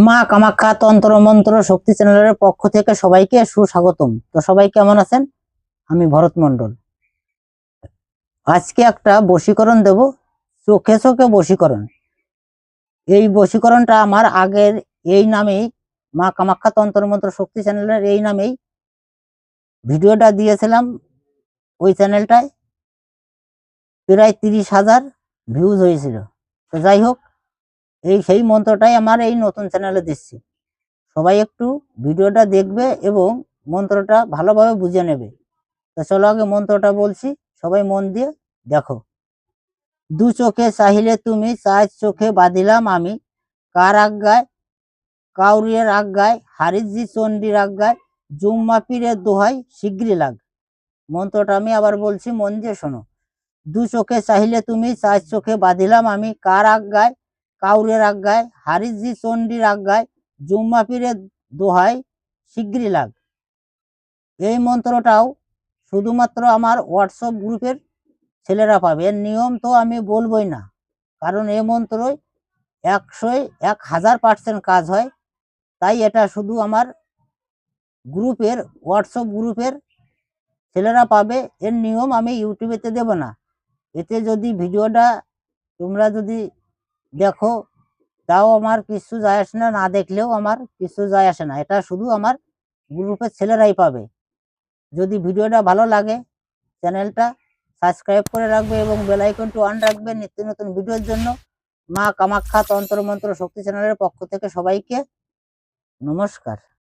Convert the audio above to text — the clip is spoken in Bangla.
মা কামাখ্যা তন্ত্র মন্ত্র শক্তি চ্যানেলের পক্ষ থেকে সবাইকে সুস্বাগতম। তো সবাই কেমন আছেন? আমি ভরত মন্ডল। আজকে একটা বশীকরণ দেব, চোখে চোখে বশীকরণ। এই বশীকরণটা আমার আগের এই নামেই, মা কামাখ্যা তন্ত্র মন্ত্র শক্তি চ্যানেলের এই নামেই ভিডিওটা দিয়েছিলাম। ওই চ্যানেলটায় প্রায় 30,000 ভিউজ হয়েছিল। তো যাই হোক, সেই মন্ত্রটাই আমার এই নতুন চ্যানেলে দিচ্ছি। সবাই একটু ভিডিওটা দেখবে এবং মন্ত্রটা ভালোভাবে বুঝে নেবে। তো চলো আগে মন্ত্রটা বলছি, সবাই মন দিয়ে দেখো। দু চোখে চাহিলে তুমি, চার চোখে বাঁধিলাম আমি, কার আজ্ঞায় কাউরিয়ার আজ্ঞায়, হারিজি চণ্ডীর আজ্ঞায়, জুম্মা পীরের দোহাই শিগগিরই লাগ। মন্ত্রটা আমি আবার বলছি, মন দিয়ে শোনো। দু চোখে চাহিলে তুমি, চার চোখে বাঁধিলাম আমি, কার আজ্ঞায় কাউরিয়ার আজ্ঞায়, হারিজি চণ্ডীর আজ্ঞায়, জুম্মা পীরের দোহাই শিগগিরই লাগ। এই মন্ত্রটাও শুধুমাত্র আমার হোয়াটসঅ্যাপ গ্রুপের ছেলেরা পাবে। এর নিয়ম তো আমি বলবোই না, কারণ এই মন্ত্রই 1,000% কাজ হয়। তাই এটা শুধু আমার গ্রুপের, হোয়াটসঅ্যাপ গ্রুপের ছেলেরা পাবে। এর নিয়ম আমি ইউটিউবেতে দেব না। এতে যদি ভিডিওটা তোমরা যদি দেখো তাও আমার কিছু যায় আসে না, না দেখলেও আমার কিছু যায় আসে না। এটা শুধু আমার গ্রুপের ছেলেরাই পাবে। যদি ভিডিওটা ভালো লাগে চ্যানেলটা সাবস্ক্রাইব করে রাখবে এবং বেল আইকনটি অন রাখবে নিত্য নতুন ভিডিওর জন্য। মা কামাখ্যা তন্ত্র মন্ত্র শক্তি চ্যানেলের পক্ষ থেকে সবাইকে নমস্কার।